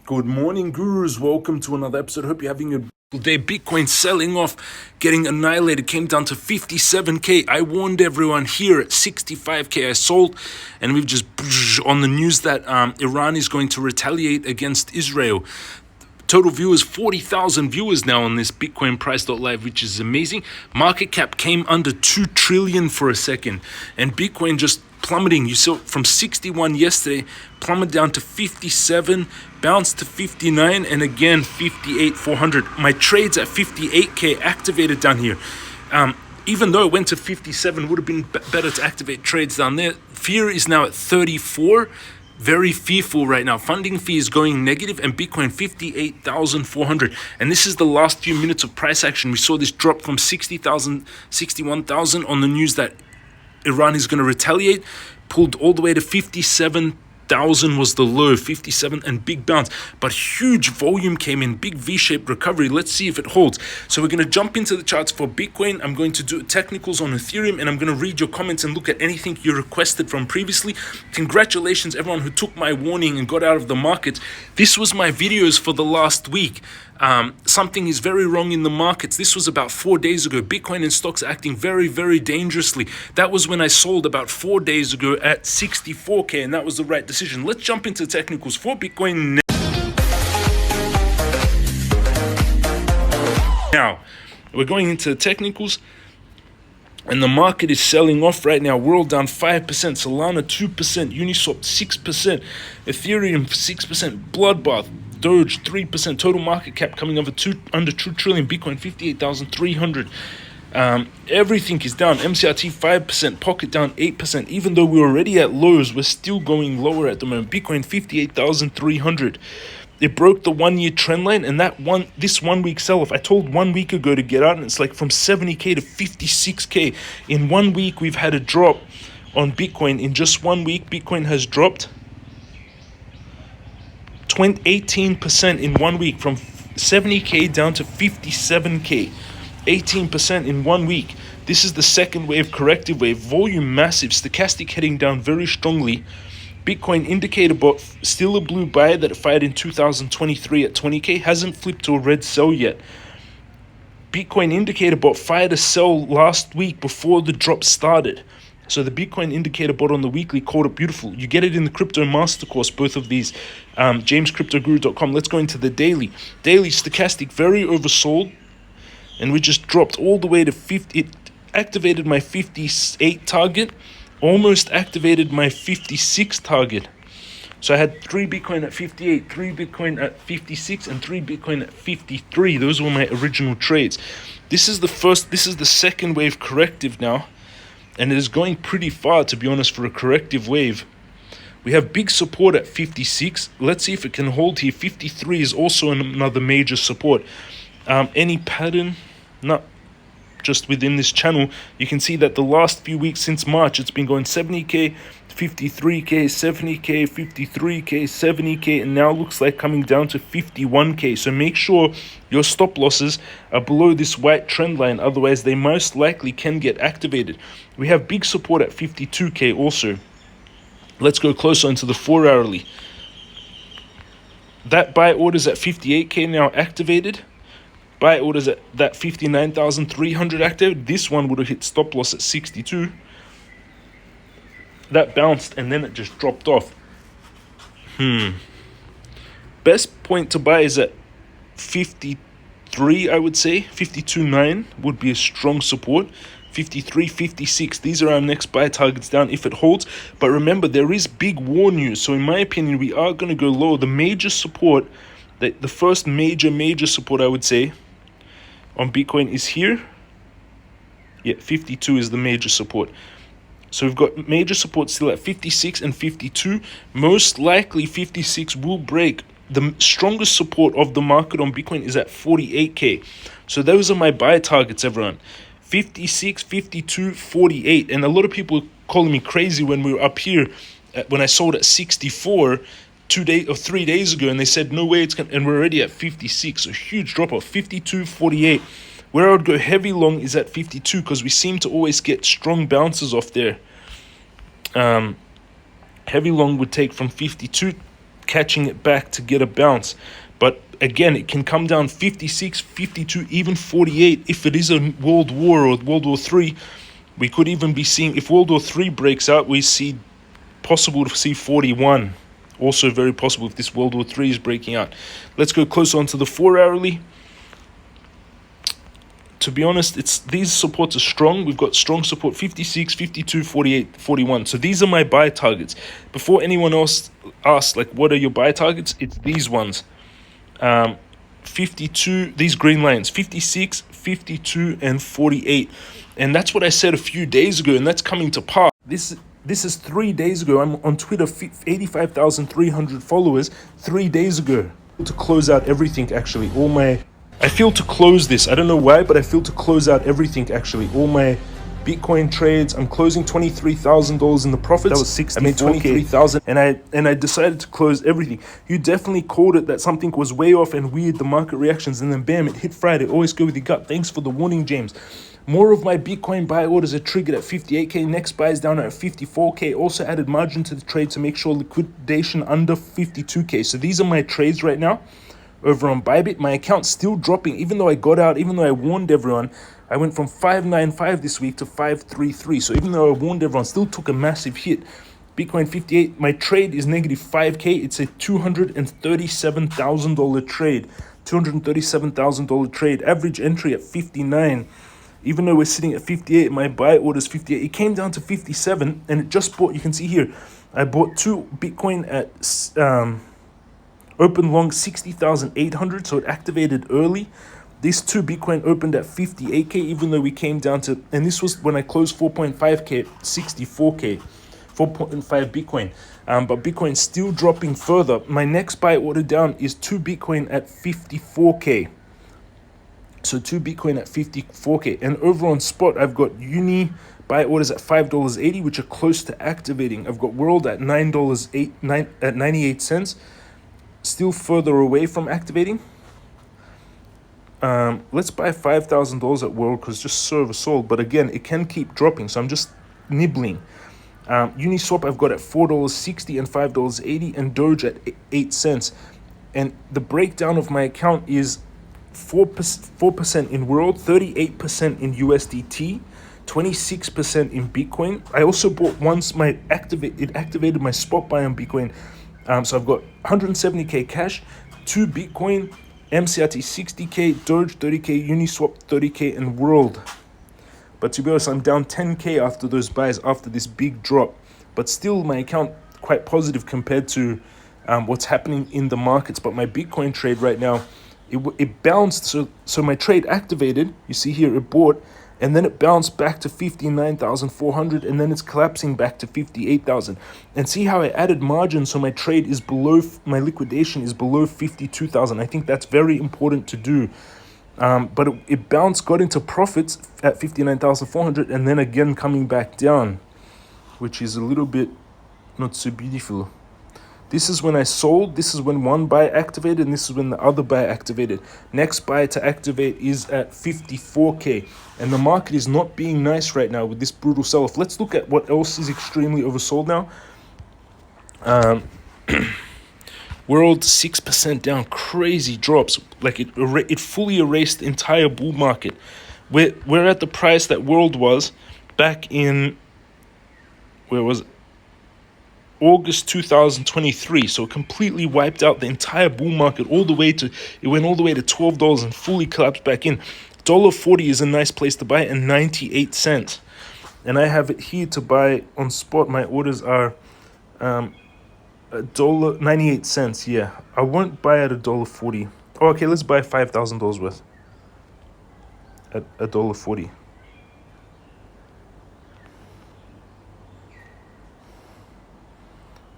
Good morning, gurus. Welcome to another episode. Hope you're having a good day. Bitcoin selling off, getting annihilated, came down to 57K. I warned everyone here at 65K. I sold, and we've just on the news that Iran is going to retaliate against Israel. Total viewers, 40,000 viewers now on this Bitcoin Price.live, which is amazing. Market cap came under 2 trillion for a second, and Bitcoin just plummeting. You saw from 61 yesterday, plummeted down to 57, bounced to 59, and again 58,400. My trades at 58K activated down here. Even though it went to 57, would have been better to activate trades down there. Fear is now at 34. Very fearful right now. Funding fee is going negative, and Bitcoin 58,400. And this is the last few minutes of price action. We saw this drop from 60,000, 61,000 on the news that Iran is going to retaliate, pulled all the way to 57,000 was the low, 57, and big bounce. But huge volume came in, big V-shaped recovery. Let's see if it holds. So we're going to jump into the charts for Bitcoin. I'm going to do technicals on Ethereum, and I'm going to read your comments and look at anything you requested from previously. Congratulations, everyone who took my warning and got out of the market. This was my videos for the last week. Something is very wrong in the markets. This was about 4 days ago. Bitcoin and stocks are acting very, very dangerously. That was when I sold about 4 days ago at 64K, and that was the right decision. Let's jump into technicals for Bitcoin now. We're going into the technicals, and the market is selling off right now. World down 5%, Solana 2%, Uniswap 6%, Ethereum 6%, Bloodbath, Doge 3%, total market cap coming under 2 trillion, Bitcoin 58,300. Everything is down. MCRT 5%, Pocket down 8%. Even though we're already at lows, we're still going lower at the moment. Bitcoin 58,300. It broke the 1 year trend line, and this 1 week sell-off, I told 1 week ago to get out, and it's like from 70K to 56K. In 1 week, we've had a drop on Bitcoin. In just 1 week, Bitcoin has dropped 18% in 1 week, from 70K down to 57K. 18% in 1 week. This is the second wave, corrective wave. Volume massive. Stochastic heading down very strongly. Bitcoin indicator bot, still a blue buy that it fired in 2023 at 20K, hasn't flipped to a red sell yet. Bitcoin indicator bot fired a sell last week before the drop started. So the Bitcoin indicator bot on the weekly called it beautiful. You get it in the crypto master course, both of these. JamesCryptoGuru.com. Let's go into the daily. Daily stochastic, very oversold. And we just dropped all the way to 50. It activated my 58 target. Almost activated my 56 target. So I had 3 Bitcoin at 58, 3 Bitcoin at 56, and 3 Bitcoin at 53. Those were my original trades. This is the second wave corrective now. And it is going pretty far, to be honest, for a corrective wave. We have big support at 56. Let's see if it can hold here. 53 is also another major support. Any pattern? No. Just within this channel, you can see that the last few weeks since March, it's been going 70K, 53K, 70K, 53K, 70K, and now looks like coming down to 51K. So make sure your stop losses are below this white trend line, otherwise they most likely can get activated. We have big support at 52K also. Let's go closer into the 4 hourly. That buy orders at 58K now activated. Buy orders at that 59,300 active. This one would have hit stop loss at 62. That bounced and then it just dropped off. Best point to buy is at 53, I would say. 52.9 would be a strong support. 53, 56. These are our next buy targets down if it holds. But remember, there is big war news. So in my opinion, we are going to go lower. The major support, the first major support, I would say, on Bitcoin is here. Yeah, 52 is the major support. So we've got major support still at 56 and 52. Most likely 56 will break. The strongest support of the market on Bitcoin is at 48K. So those are my buy targets, everyone. 56, 52, 48. And a lot of people are calling me crazy when we were up here, when I sold at 64 3 days ago, and they said no way it's gonna, and we're already at 56. So huge drop off. 52, 48. Where I would go heavy long is at 52, because we seem to always get strong bounces off there. Heavy long would take from 52K catching it back to get a bounce. But again, it can come down 56, 52, even 48 if it is a world war or World War 3. We could even be seeing, if World War 3 breaks out, we see possible to see 41. Also very possible if this World War 3 is breaking out. Let's go closer onto the 4-hourly. To be honest, these supports are strong. We've got strong support 56, 52, 48, 41. So these are my buy targets. Before anyone else asks, like, what are your buy targets? It's these ones. 52, these green lines, 56, 52, and 48. And that's what I said a few days ago, and that's coming to pass. This is 3 days ago. I'm on Twitter, 85,300 followers 3 days ago. To close out everything, actually, I feel to close this. I don't know why, but I feel to close out everything, actually. All my Bitcoin trades, I'm closing $23,000 in the profits. That was 64K. I made 23,000, and I decided to close everything. You definitely called it that something was way off and weird, the market reactions, and then bam, it hit Friday. Always go with your gut. Thanks for the warning, James. More of my Bitcoin buy orders are triggered at 58K. Next buy is down at 54K. Also added margin to the trade to make sure liquidation under 52K. So these are my trades right now. Over on Bybit, my account's still dropping, even though I got out, even though I warned everyone. I went from 595 this week to 533. So even though I warned everyone, still took a massive hit. Bitcoin 58, my trade is negative 5K. It's a $237,000 trade. $237,000 trade. Average entry at 59. Even though we're sitting at 58, my buy order is 58. It came down to 57, and it just bought, you can see here, I bought 2 Bitcoin at open long 60,800, so it activated early. These 2 Bitcoin opened at 58K, even though we came down to, and this was when I closed 4.5K, 64K, 4.5 Bitcoin. But Bitcoin's still dropping further. My next buy order down is 2 Bitcoin at 54K. So 2 Bitcoin at 54K. And over on spot, I've got Uni buy orders at $5.80, which are close to activating. I've got World at at 98 cents. Still further away from activating. Let's buy $5,000 at World because just serve a sold. But again, it can keep dropping, so I'm just nibbling. Uniswap I've got at $4.60 and $5.80, and Doge at 8 cents. And the breakdown of my account is 4% in World, 38% in USDT, 26% in Bitcoin. I also bought once it activated my spot buy on Bitcoin. So I've got 170K cash, 2 Bitcoin, MCRT 60K, Doge 30K, Uniswap 30K, and World. But to be honest, I'm down 10K after those buys, after this big drop. But still, my account quite positive compared to what's happening in the markets. But my Bitcoin trade right now, it bounced. So my trade activated. You see here, it bought. And then it bounced back to 59,400, and then it's collapsing back to 58,000. And see how I added margin, so my trade is below, my liquidation is below 52,000. I think that's very important to do. But it bounced, got into profits at 59,400, and then again coming back down, which is a little bit not so beautiful. This is when I sold, this is when one buy activated, and this is when the other buy activated. Next buy to activate is at 54K. And the market is not being nice right now with this brutal sell-off. Let's look at what else is extremely oversold now. World 6% down, crazy drops. Like it fully erased the entire bull market. We're at the price that World was back in, where was it? August 2023, so it completely wiped out the entire bull market it went all the way to $12 and fully collapsed back in. $1.40 is a nice place to buy, and 98 cents. And I have it here to buy on spot. My orders are $1.98. Yeah, I won't buy at $1.40. Oh, okay, let's buy $5,000 worth at $1.40.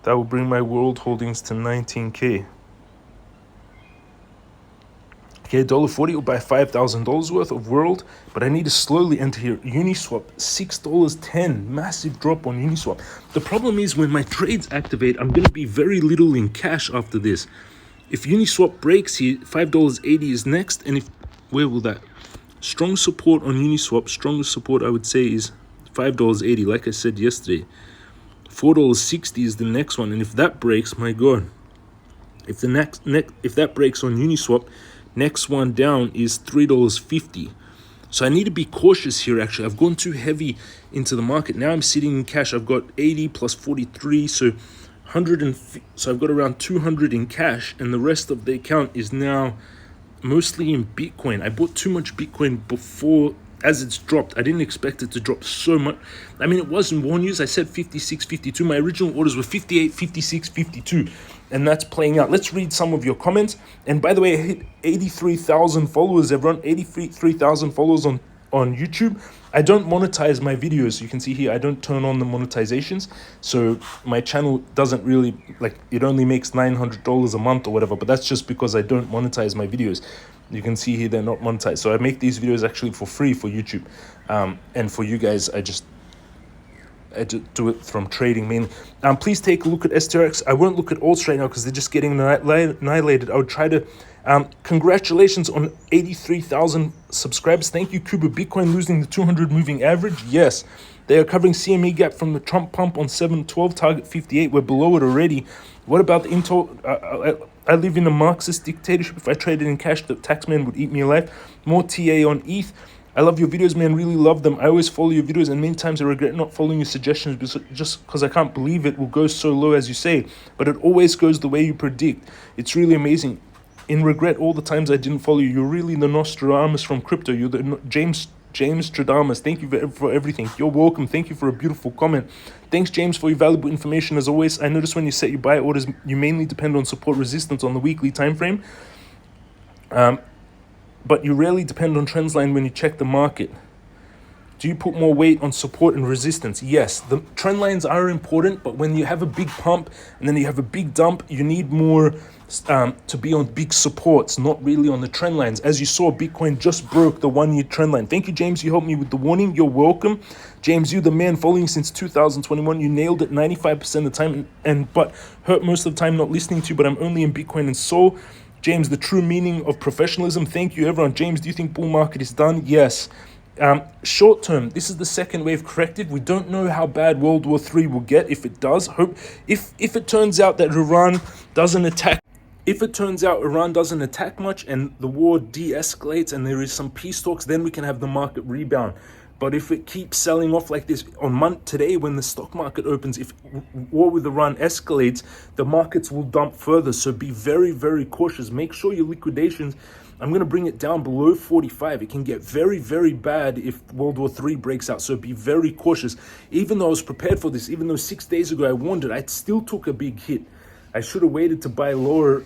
That will bring my World holdings to 19K. Okay, $1.40 will buy $5,000 worth of World, but I need to slowly enter here. Uniswap, $6.10, massive drop on Uniswap. The problem is when my trades activate, I'm going to be very little in cash after this. If Uniswap breaks here, $5.80 is next, and where will that? Strong support on Uniswap, strongest support I would say is $5.80, like I said yesterday. $4.60 is the next one, and if that breaks, my God, If the next if that breaks on Uniswap, next one down is $3.50. So I need to be cautious here. Actually, I've gone too heavy into the market. Now I'm sitting in cash. I've got 80 plus 43, so 100 so I've got around 200 in cash, and the rest of the account is now mostly in Bitcoin. I bought too much Bitcoin before as it's dropped. I didn't expect it to drop so much. I mean, it was in war news. I said 56, 52. My original orders were 58, 56, 52. And that's playing out. Let's read some of your comments. And by the way, I hit 83,000 followers, everyone. 83,000 followers on YouTube. I don't monetize my videos. You can see here, I don't turn on the monetizations. So my channel doesn't really, like, it only makes $900 a month or whatever. But that's just because I don't monetize my videos. You can see here, they're not monetized. So I make these videos actually for free for YouTube. And for you guys, I just do it from trading mainly. Please take a look at STRX. I won't look at alts right now because they're just getting annihilated. I would try to. Congratulations on 83,000 subscribers. Thank you, Cuba. Bitcoin losing the 200 moving average. Yes, they are covering CME gap from the Trump pump on 712, target 58. We're below it already. What about the Intel? I live in a Marxist dictatorship. If I traded in cash, the taxman would eat me alive. More TA on ETH. I love your videos, man. Really love them. I always follow your videos, and many times I regret not following your suggestions just because I can't believe it will go so low as you say. But it always goes the way you predict. It's really amazing. In regret all the times I didn't follow you. You're really the Nostradamus from crypto. You're the James Stradamus. Thank you for everything. You're welcome. Thank you for a beautiful comment. Thanks, James, for your valuable information as always. I notice when you set your buy orders, you mainly depend on support resistance on the weekly time frame. But you rarely depend on trend line when you check the market. Do you put more weight on support and resistance? Yes, the trend lines are important, but when you have a big pump and then you have a big dump, you need more to be on big supports, not really on the trend lines. As you saw, Bitcoin just broke the 1 year trend line. Thank you, James. You helped me with the warning. You're welcome. James, you the man, following since 2021. You nailed it 95% of the time, but hurt most of the time not listening to you, but I'm only in Bitcoin and Sol. James, the true meaning of professionalism. Thank you, everyone. James, do you think bull market is done? Yes. Short term, this is the second wave corrective. We don't know how bad World War III will get. If it does, if it turns out that Iran doesn't attack, if it turns out Iran doesn't attack much and the war de-escalates and there is some peace talks, then we can have the market rebound. But if it keeps selling off like this on today, when the stock market opens, if war with Iran escalates, the markets will dump further. So be very, very cautious. Make sure your liquidations, I'm going to bring it down below 45. It can get very, very bad if World War III breaks out. So be very cautious. Even though I was prepared for this, even though 6 days ago I warned it, I still took a big hit. I should have waited to buy lower.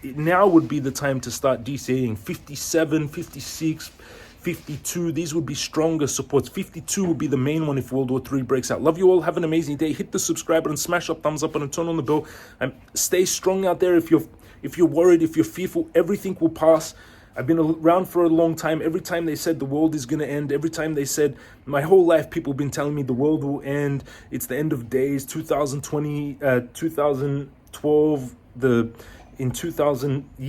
Now would be the time to start DCAing. 57, 56, 52, these would be stronger supports. 52 would be the main one if World War III breaks out. Love you all. Have an amazing day. Hit the subscribe button, smash up, thumbs up button, turn on the bell. Stay strong out there. If you're worried, if you're fearful, everything will pass. I've been around for a long time. Every time they said the world is going to end, every time they said, my whole life, people have been telling me the world will end. It's the end of days. 2020, 2012, in 2000, the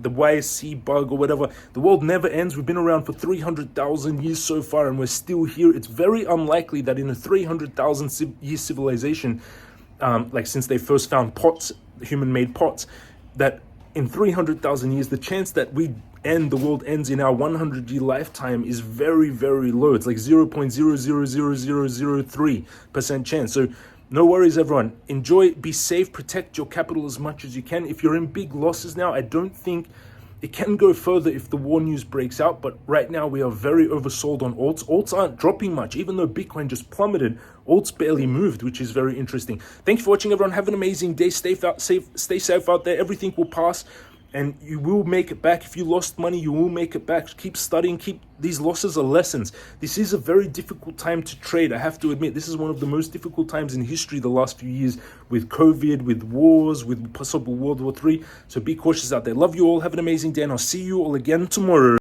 YSC bug or whatever. The world never ends. We've been around for 300,000 years so far, and we're still here. It's very unlikely that in a 300,000 year civilization, like since they first found pots, human-made pots, that in 300,000 years, the chance that the world ends in our 100-year lifetime is very, very low. It's like 0.0000003% chance. So no worries, everyone. Enjoy, be safe, protect your capital as much as you can. If you're in big losses now, I don't think it can go further if the war news breaks out. But right now, we are very oversold on alts. Alts aren't dropping much, even though Bitcoin just plummeted. Alts barely moved, which is very interesting. Thanks for watching, everyone. Have an amazing day. Stay safe out there. Everything will pass. And you will make it back. If you lost money, you will make it back. Keep studying. These losses are lessons. This is a very difficult time to trade. I have to admit, this is one of the most difficult times in history the last few years, with COVID, with wars, with possible World War III. So be cautious out there. Love you all. Have an amazing day, and I'll see you all again tomorrow.